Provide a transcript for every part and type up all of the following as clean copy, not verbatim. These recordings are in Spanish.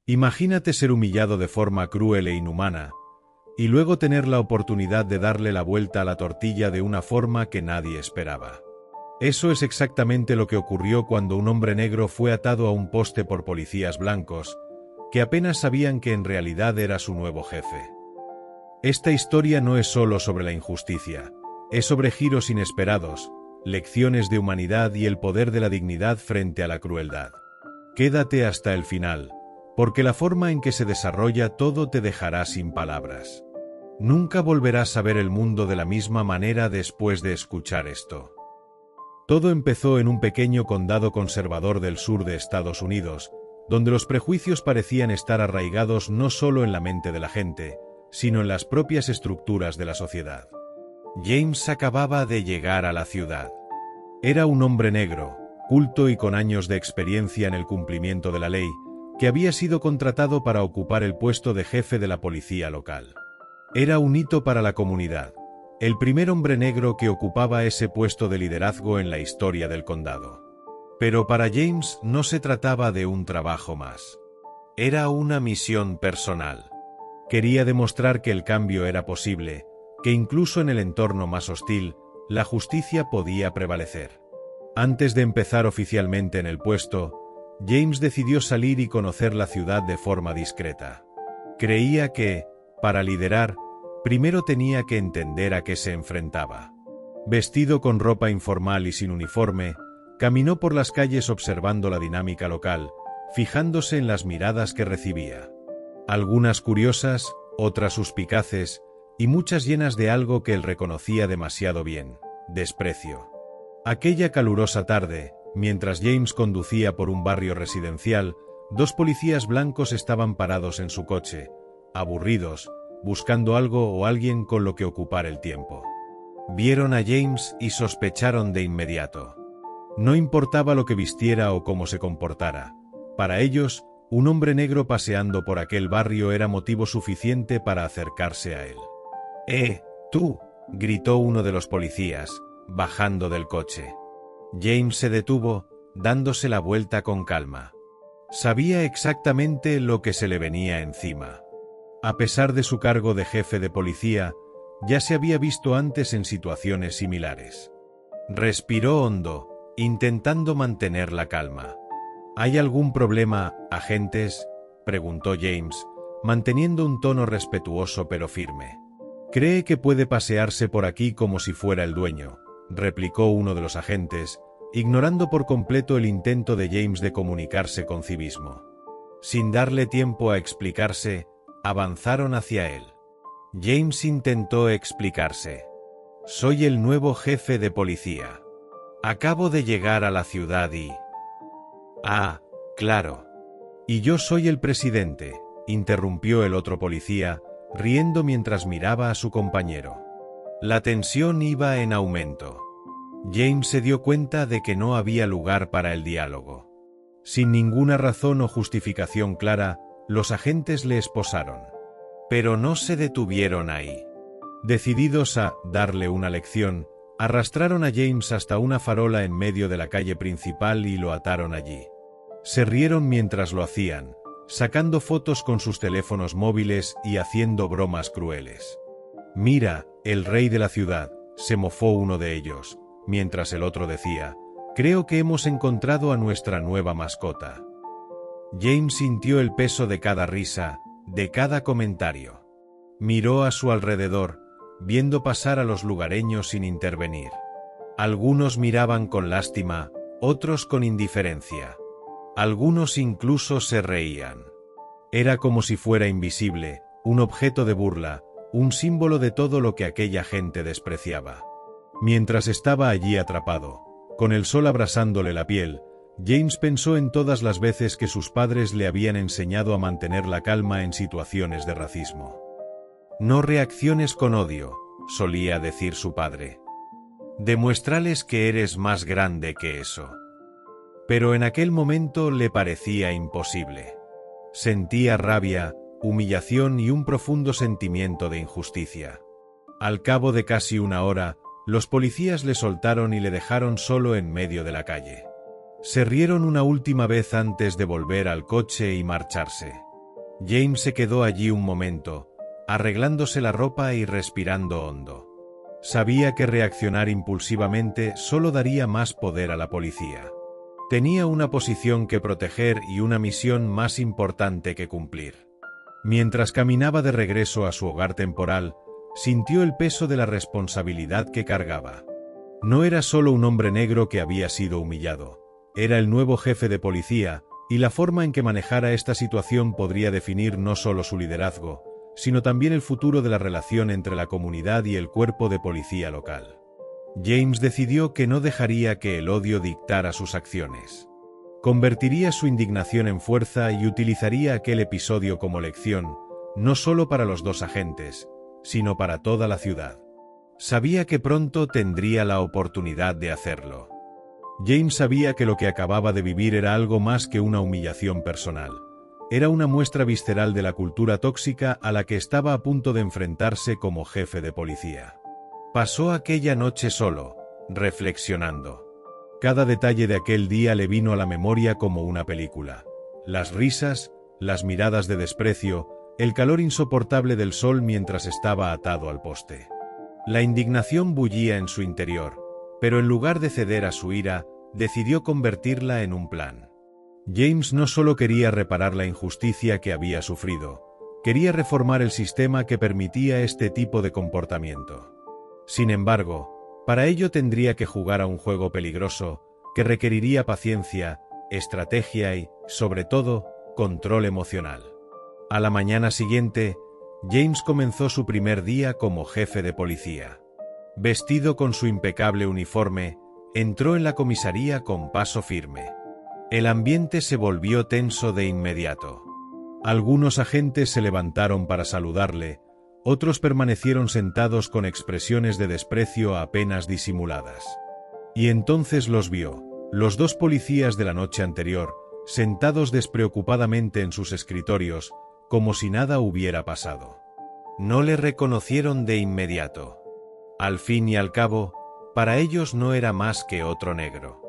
Imagínate ser humillado de forma cruel e inhumana, y luego tener la oportunidad de darle la vuelta a la tortilla de una forma que nadie esperaba. Eso es exactamente lo que ocurrió cuando un hombre negro fue atado a un poste por policías blancos, que apenas sabían que en realidad era su nuevo jefe. Esta historia no es solo sobre la injusticia, es sobre giros inesperados, lecciones de humanidad y el poder de la dignidad frente a la crueldad. Quédate hasta el final, porque la forma en que se desarrolla todo te dejará sin palabras. Nunca volverás a ver el mundo de la misma manera después de escuchar esto. Todo empezó en un pequeño condado conservador del sur de Estados Unidos, donde los prejuicios parecían estar arraigados no solo en la mente de la gente, sino en las propias estructuras de la sociedad. James acababa de llegar a la ciudad. Era un hombre negro, culto y con años de experiencia en el cumplimiento de la ley, que había sido contratado para ocupar el puesto de jefe de la policía local. Era un hito para la comunidad, el primer hombre negro que ocupaba ese puesto de liderazgo en la historia del condado. Pero para James no se trataba de un trabajo más. Era una misión personal. Quería demostrar que el cambio era posible, que incluso en el entorno más hostil, la justicia podía prevalecer. Antes de empezar oficialmente en el puesto, James decidió salir y conocer la ciudad de forma discreta. Creía que, para liderar, primero tenía que entender a qué se enfrentaba. Vestido con ropa informal y sin uniforme, caminó por las calles observando la dinámica local, fijándose en las miradas que recibía. Algunas curiosas, otras suspicaces, y muchas llenas de algo que él reconocía demasiado bien: desprecio. Aquella calurosa tarde, mientras James conducía por un barrio residencial, dos policías blancos estaban parados en su coche, aburridos, buscando algo o alguien con lo que ocupar el tiempo. Vieron a James y sospecharon de inmediato. No importaba lo que vistiera o cómo se comportara. Para ellos, un hombre negro paseando por aquel barrio era motivo suficiente para acercarse a él. Tú!, gritó uno de los policías, bajando del coche. James se detuvo, dándose la vuelta con calma. Sabía exactamente lo que se le venía encima. A pesar de su cargo de jefe de policía, ya se había visto antes en situaciones similares. Respiró hondo, intentando mantener la calma. ¿Hay algún problema, agentes?, preguntó James, manteniendo un tono respetuoso pero firme. «Cree que puede pasearse por aquí como si fuera el dueño», replicó uno de los agentes, ignorando por completo el intento de James de comunicarse con civismo. Sin darle tiempo a explicarse, avanzaron hacia él. James intentó explicarse. «Soy el nuevo jefe de policía. Acabo de llegar a la ciudad y...» «Ah, claro. Y yo soy el presidente», interrumpió el otro policía, riendo mientras miraba a su compañero. La tensión iba en aumento. James se dio cuenta de que no había lugar para el diálogo. Sin ninguna razón o justificación clara, los agentes le esposaron. Pero no se detuvieron ahí. Decididos a darle una lección, arrastraron a James hasta una farola en medio de la calle principal y lo ataron allí. Se rieron mientras lo hacían, sacando fotos con sus teléfonos móviles y haciendo bromas crueles. «Mira, el rey de la ciudad», se mofó uno de ellos, mientras el otro decía: «Creo que hemos encontrado a nuestra nueva mascota». James sintió el peso de cada risa, de cada comentario. Miró a su alrededor, viendo pasar a los lugareños sin intervenir. Algunos miraban con lástima, otros con indiferencia. Algunos incluso se reían. Era como si fuera invisible, un objeto de burla, un símbolo de todo lo que aquella gente despreciaba. Mientras estaba allí atrapado, con el sol abrasándole la piel, James pensó en todas las veces que sus padres le habían enseñado a mantener la calma en situaciones de racismo. «No reacciones con odio», solía decir su padre. «Demuéstrales que eres más grande que eso». Pero en aquel momento le parecía imposible. Sentía rabia, humillación y un profundo sentimiento de injusticia. Al cabo de casi una hora, los policías le soltaron y le dejaron solo en medio de la calle. Se rieron una última vez antes de volver al coche y marcharse. James se quedó allí un momento, arreglándose la ropa y respirando hondo. Sabía que reaccionar impulsivamente solo daría más poder a la policía. Tenía una posición que proteger y una misión más importante que cumplir. Mientras caminaba de regreso a su hogar temporal, sintió el peso de la responsabilidad que cargaba. No era solo un hombre negro que había sido humillado, era el nuevo jefe de policía, y la forma en que manejara esta situación podría definir no solo su liderazgo, sino también el futuro de la relación entre la comunidad y el cuerpo de policía local. James decidió que no dejaría que el odio dictara sus acciones. Convertiría su indignación en fuerza y utilizaría aquel episodio como lección, no solo para los dos agentes, sino para toda la ciudad. Sabía que pronto tendría la oportunidad de hacerlo. James sabía que lo que acababa de vivir era algo más que una humillación personal. Era una muestra visceral de la cultura tóxica a la que estaba a punto de enfrentarse como jefe de policía. Pasó aquella noche solo, reflexionando. Cada detalle de aquel día le vino a la memoria como una película. Las risas, las miradas de desprecio, el calor insoportable del sol mientras estaba atado al poste. La indignación bullía en su interior, pero en lugar de ceder a su ira, decidió convertirla en un plan. James no solo quería reparar la injusticia que había sufrido, quería reformar el sistema que permitía este tipo de comportamiento. Sin embargo, para ello tendría que jugar a un juego peligroso, que requeriría paciencia, estrategia y, sobre todo, control emocional. A la mañana siguiente, James comenzó su primer día como jefe de policía. Vestido con su impecable uniforme, entró en la comisaría con paso firme. El ambiente se volvió tenso de inmediato. Algunos agentes se levantaron para saludarle, otros permanecieron sentados con expresiones de desprecio apenas disimuladas. Y entonces los vio, los dos policías de la noche anterior, sentados despreocupadamente en sus escritorios, como si nada hubiera pasado. No le reconocieron de inmediato. Al fin y al cabo, para ellos no era más que otro negro.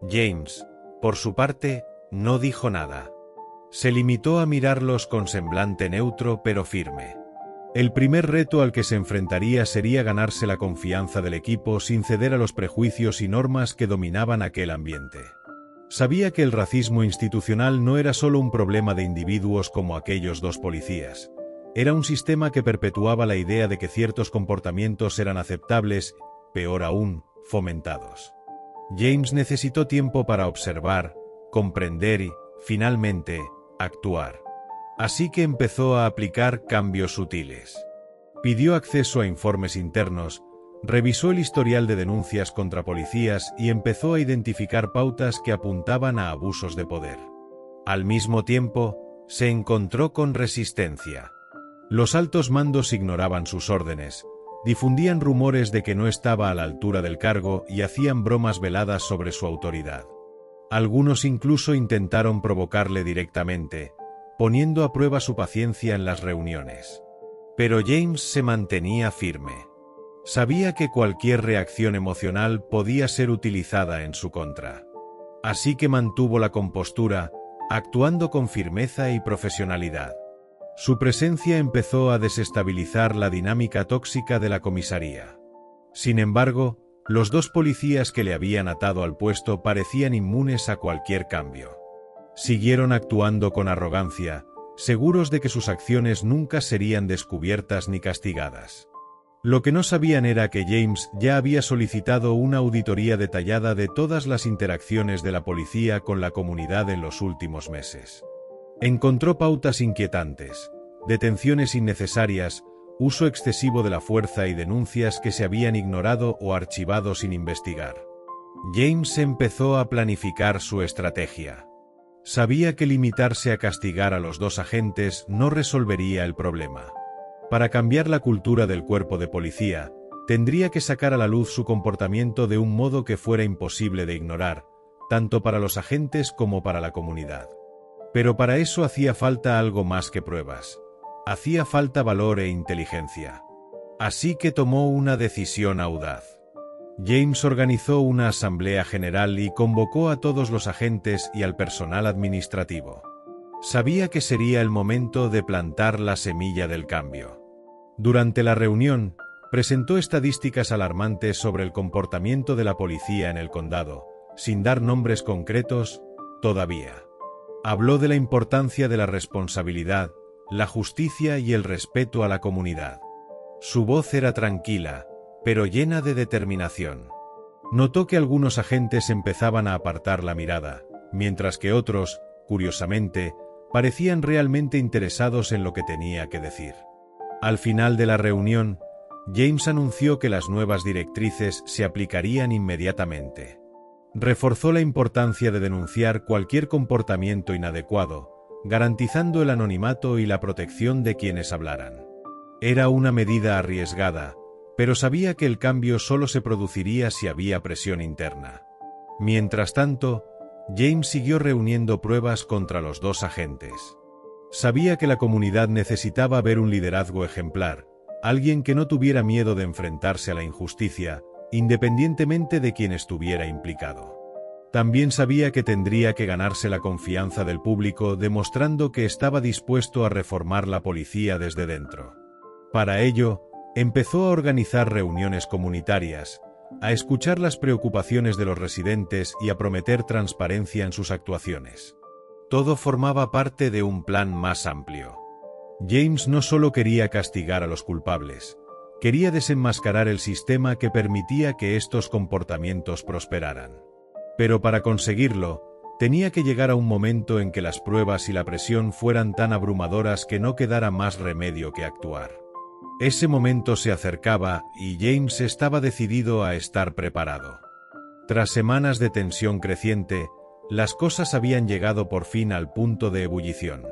James, por su parte, no dijo nada. Se limitó a mirarlos con semblante neutro pero firme. El primer reto al que se enfrentaría sería ganarse la confianza del equipo sin ceder a los prejuicios y normas que dominaban aquel ambiente. Sabía que el racismo institucional no era solo un problema de individuos como aquellos dos policías. Era un sistema que perpetuaba la idea de que ciertos comportamientos eran aceptables, peor aún, fomentados. James necesitó tiempo para observar, comprender y, finalmente, actuar. Así que empezó a aplicar cambios sutiles. Pidió acceso a informes internos, revisó el historial de denuncias contra policías y empezó a identificar pautas que apuntaban a abusos de poder. Al mismo tiempo, se encontró con resistencia. Los altos mandos ignoraban sus órdenes, difundían rumores de que no estaba a la altura del cargo y hacían bromas veladas sobre su autoridad. Algunos incluso intentaron provocarle directamente, poniendo a prueba su paciencia en las reuniones. Pero James se mantenía firme. Sabía que cualquier reacción emocional podía ser utilizada en su contra. Así que mantuvo la compostura, actuando con firmeza y profesionalidad. Su presencia empezó a desestabilizar la dinámica tóxica de la comisaría. Sin embargo, los dos policías que le habían atado al puesto parecían inmunes a cualquier cambio. Siguieron actuando con arrogancia, seguros de que sus acciones nunca serían descubiertas ni castigadas. Lo que no sabían era que James ya había solicitado una auditoría detallada de todas las interacciones de la policía con la comunidad en los últimos meses. Encontró pautas inquietantes, detenciones innecesarias, uso excesivo de la fuerza y denuncias que se habían ignorado o archivado sin investigar. James empezó a planificar su estrategia. Sabía que limitarse a castigar a los dos agentes no resolvería el problema. Para cambiar la cultura del cuerpo de policía, tendría que sacar a la luz su comportamiento de un modo que fuera imposible de ignorar, tanto para los agentes como para la comunidad. Pero para eso hacía falta algo más que pruebas. Hacía falta valor e inteligencia. Así que tomó una decisión audaz. James organizó una asamblea general y convocó a todos los agentes y al personal administrativo. Sabía que sería el momento de plantar la semilla del cambio. Durante la reunión, presentó estadísticas alarmantes sobre el comportamiento de la policía en el condado, sin dar nombres concretos, todavía. Habló de la importancia de la responsabilidad, la justicia y el respeto a la comunidad. Su voz era tranquila, pero llena de determinación. Notó que algunos agentes empezaban a apartar la mirada, mientras que otros, curiosamente, parecían realmente interesados en lo que tenía que decir. Al final de la reunión, James anunció que las nuevas directrices se aplicarían inmediatamente. Reforzó la importancia de denunciar cualquier comportamiento inadecuado, garantizando el anonimato y la protección de quienes hablaran. Era una medida arriesgada, pero sabía que el cambio solo se produciría si había presión interna. Mientras tanto, James siguió reuniendo pruebas contra los dos agentes. Sabía que la comunidad necesitaba ver un liderazgo ejemplar, alguien que no tuviera miedo de enfrentarse a la injusticia, independientemente de quien estuviera implicado. También sabía que tendría que ganarse la confianza del público demostrando que estaba dispuesto a reformar la policía desde dentro. Para ello, empezó a organizar reuniones comunitarias, a escuchar las preocupaciones de los residentes y a prometer transparencia en sus actuaciones. Todo formaba parte de un plan más amplio. James no solo quería castigar a los culpables, quería desenmascarar el sistema que permitía que estos comportamientos prosperaran. Pero para conseguirlo, tenía que llegar a un momento en que las pruebas y la presión fueran tan abrumadoras que no quedara más remedio que actuar. Ese momento se acercaba y James estaba decidido a estar preparado. Tras semanas de tensión creciente, las cosas habían llegado por fin al punto de ebullición.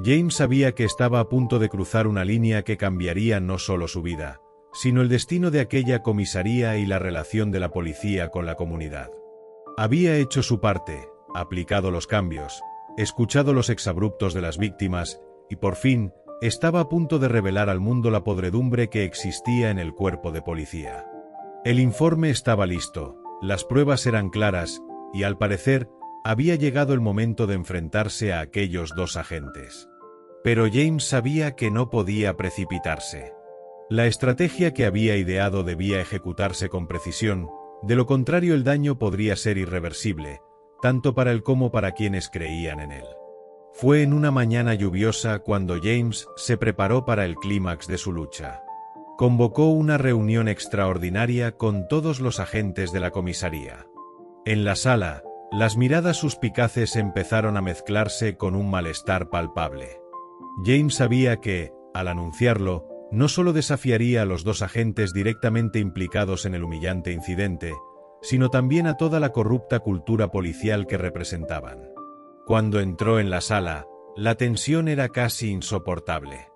James sabía que estaba a punto de cruzar una línea que cambiaría no solo su vida, sino el destino de aquella comisaría y la relación de la policía con la comunidad. Había hecho su parte, aplicado los cambios, escuchado los exabruptos de las víctimas y por fin estaba a punto de revelar al mundo la podredumbre que existía en el cuerpo de policía. El informe estaba listo, las pruebas eran claras y al parecer había llegado el momento de enfrentarse a aquellos dos agentes. Pero James sabía que no podía precipitarse. La estrategia que había ideado debía ejecutarse con precisión, de lo contrario el daño podría ser irreversible, tanto para él como para quienes creían en él. Fue en una mañana lluviosa cuando James se preparó para el clímax de su lucha. Convocó una reunión extraordinaria con todos los agentes de la comisaría. En la sala, las miradas suspicaces empezaron a mezclarse con un malestar palpable. James sabía que, al anunciarlo, no solo desafiaría a los dos agentes directamente implicados en el humillante incidente, sino también a toda la corrupta cultura policial que representaban. Cuando entró en la sala, la tensión era casi insoportable.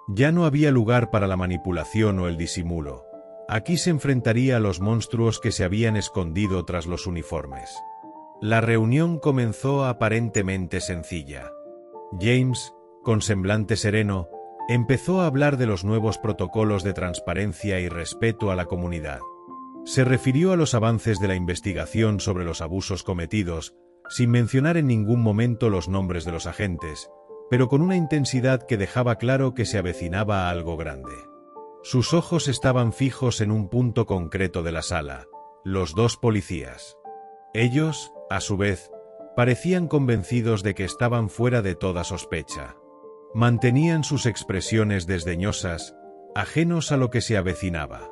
Ya no había lugar para la manipulación o el disimulo. Aquí se enfrentaría a los monstruos que se habían escondido tras los uniformes. La reunión comenzó aparentemente sencilla. James, con semblante sereno, empezó a hablar de los nuevos protocolos de transparencia y respeto a la comunidad. Se refirió a los avances de la investigación sobre los abusos cometidos, sin mencionar en ningún momento los nombres de los agentes, pero con una intensidad que dejaba claro que se avecinaba algo grande. Sus ojos estaban fijos en un punto concreto de la sala, los dos policías. Ellos, a su vez, parecían convencidos de que estaban fuera de toda sospecha. Mantenían sus expresiones desdeñosas, ajenos a lo que se avecinaba.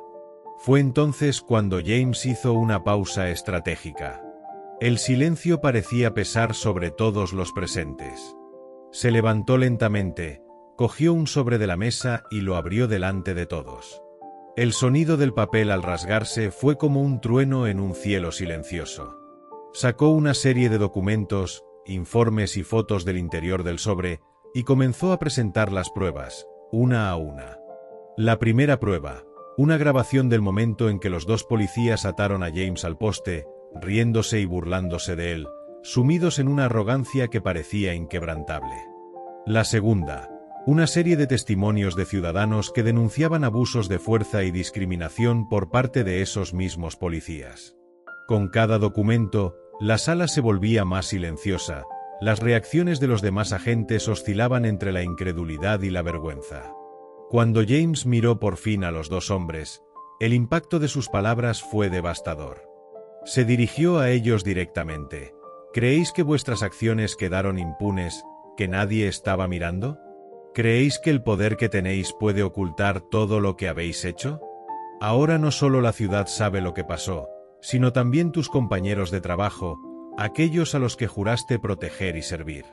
Fue entonces cuando James hizo una pausa estratégica. El silencio parecía pesar sobre todos los presentes. Se levantó lentamente, cogió un sobre de la mesa y lo abrió delante de todos. El sonido del papel al rasgarse fue como un trueno en un cielo silencioso. Sacó una serie de documentos, informes y fotos del interior del sobre y comenzó a presentar las pruebas, una a una. La primera prueba, una grabación del momento en que los dos policías ataron a James al poste, riéndose y burlándose de él, sumidos en una arrogancia que parecía inquebrantable. La segunda, una serie de testimonios de ciudadanos que denunciaban abusos de fuerza y discriminación por parte de esos mismos policías. Con cada documento, la sala se volvía más silenciosa, las reacciones de los demás agentes oscilaban entre la incredulidad y la vergüenza. Cuando James miró por fin a los dos hombres, el impacto de sus palabras fue devastador. Se dirigió a ellos directamente. ¿Creéis que vuestras acciones quedaron impunes, que nadie estaba mirando? ¿Creéis que el poder que tenéis puede ocultar todo lo que habéis hecho? Ahora no solo la ciudad sabe lo que pasó, sino también tus compañeros de trabajo, aquellos a los que juraste proteger y servir.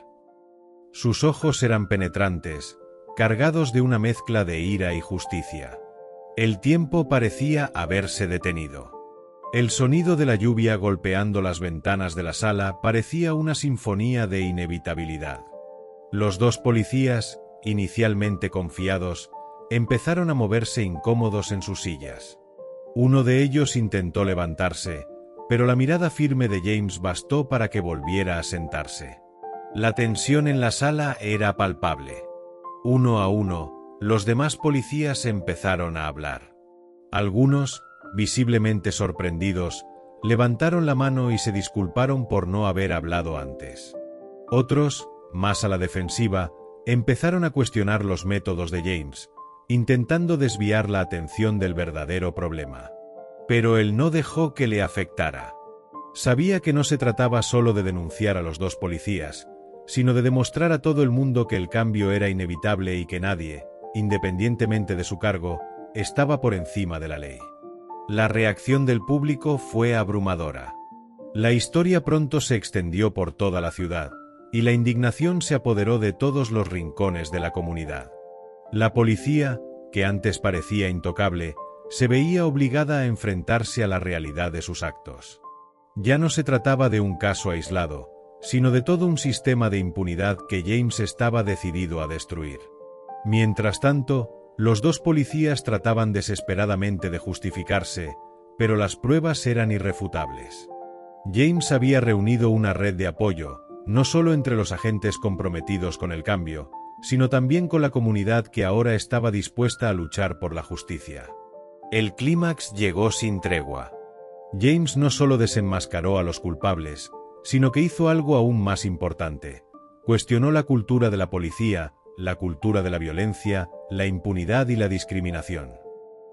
Sus ojos eran penetrantes, cargados de una mezcla de ira y justicia. El tiempo parecía haberse detenido. El sonido de la lluvia golpeando las ventanas de la sala parecía una sinfonía de inevitabilidad. Los dos policías, inicialmente confiados, empezaron a moverse incómodos en sus sillas. Uno de ellos intentó levantarse, pero la mirada firme de James bastó para que volviera a sentarse. La tensión en la sala era palpable. Uno a uno, los demás policías empezaron a hablar. Algunos, visiblemente sorprendidos, levantaron la mano y se disculparon por no haber hablado antes. Otros, más a la defensiva, empezaron a cuestionar los métodos de James, intentando desviar la atención del verdadero problema. Pero él no dejó que le afectara. Sabía que no se trataba solo de denunciar a los dos policías, sino de demostrar a todo el mundo que el cambio era inevitable y que nadie, independientemente de su cargo, estaba por encima de la ley. La reacción del público fue abrumadora. La historia pronto se extendió por toda la ciudad, y la indignación se apoderó de todos los rincones de la comunidad. La policía, que antes parecía intocable, se veía obligada a enfrentarse a la realidad de sus actos. Ya no se trataba de un caso aislado, sino de todo un sistema de impunidad que James estaba decidido a destruir. Mientras tanto, los dos policías trataban desesperadamente de justificarse, pero las pruebas eran irrefutables. James había reunido una red de apoyo, no solo entre los agentes comprometidos con el cambio, sino también con la comunidad que ahora estaba dispuesta a luchar por la justicia. El clímax llegó sin tregua. James no solo desenmascaró a los culpables, sino que hizo algo aún más importante. Cuestionó la cultura de la policía, la cultura de la violencia, la impunidad y la discriminación.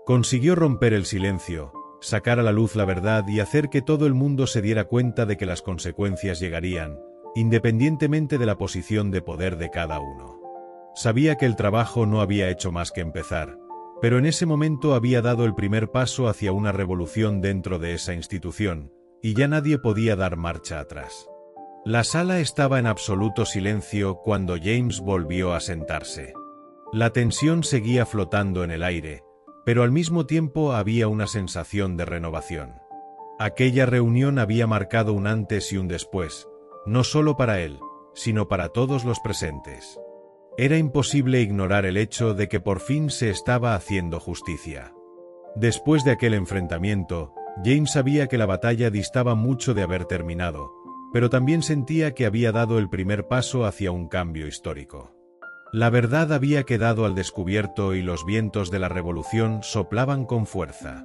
Consiguió romper el silencio, sacar a la luz la verdad y hacer que todo el mundo se diera cuenta de que las consecuencias llegarían, independientemente de la posición de poder de cada uno. Sabía que el trabajo no había hecho más que empezar, pero en ese momento había dado el primer paso hacia una revolución dentro de esa institución, y ya nadie podía dar marcha atrás. La sala estaba en absoluto silencio cuando James volvió a sentarse. La tensión seguía flotando en el aire, pero al mismo tiempo había una sensación de renovación. Aquella reunión había marcado un antes y un después, no solo para él, sino para todos los presentes. Era imposible ignorar el hecho de que por fin se estaba haciendo justicia. Después de aquel enfrentamiento, James sabía que la batalla distaba mucho de haber terminado, pero también sentía que había dado el primer paso hacia un cambio histórico. La verdad había quedado al descubierto y los vientos de la revolución soplaban con fuerza.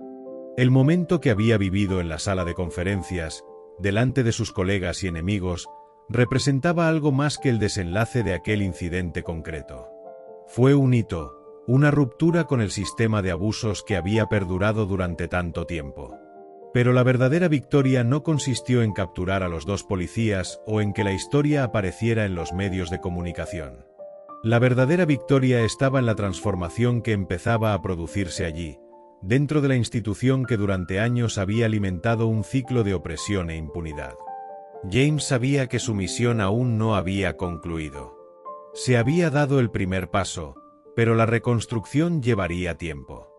El momento que había vivido en la sala de conferencias, delante de sus colegas y enemigos, representaba algo más que el desenlace de aquel incidente concreto. Fue un hito, una ruptura con el sistema de abusos que había perdurado durante tanto tiempo. Pero la verdadera victoria no consistió en capturar a los dos policías o en que la historia apareciera en los medios de comunicación. La verdadera victoria estaba en la transformación que empezaba a producirse allí, dentro de la institución que durante años había alimentado un ciclo de opresión e impunidad. James sabía que su misión aún no había concluido. Se había dado el primer paso, pero la reconstrucción llevaría tiempo.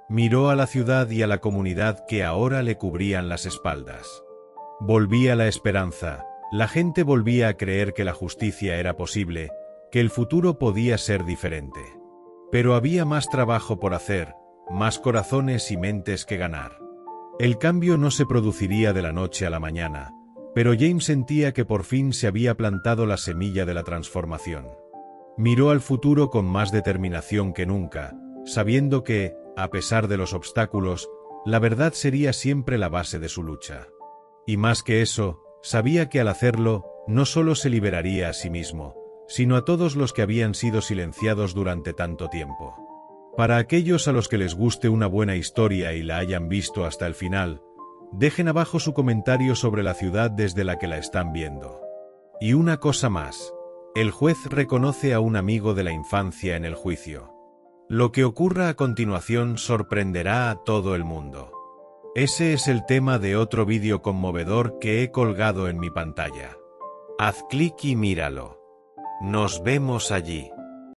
Miró a la ciudad y a la comunidad que ahora le cubrían las espaldas. Volvía la esperanza, la gente volvía a creer que la justicia era posible, que el futuro podía ser diferente. Pero había más trabajo por hacer, más corazones y mentes que ganar. El cambio no se produciría de la noche a la mañana, pero James sentía que por fin se había plantado la semilla de la transformación. Miró al futuro con más determinación que nunca, sabiendo que, a pesar de los obstáculos, la verdad sería siempre la base de su lucha. Y más que eso, sabía que al hacerlo, no solo se liberaría a sí mismo, sino a todos los que habían sido silenciados durante tanto tiempo. Para aquellos a los que les guste una buena historia y la hayan visto hasta el final, dejen abajo su comentario sobre la ciudad desde la que la están viendo. Y una cosa más, el juez reconoce a un amigo de la infancia en el juicio. Lo que ocurra a continuación sorprenderá a todo el mundo. Ese es el tema de otro vídeo conmovedor que he colgado en mi pantalla. Haz clic y míralo. Nos vemos allí.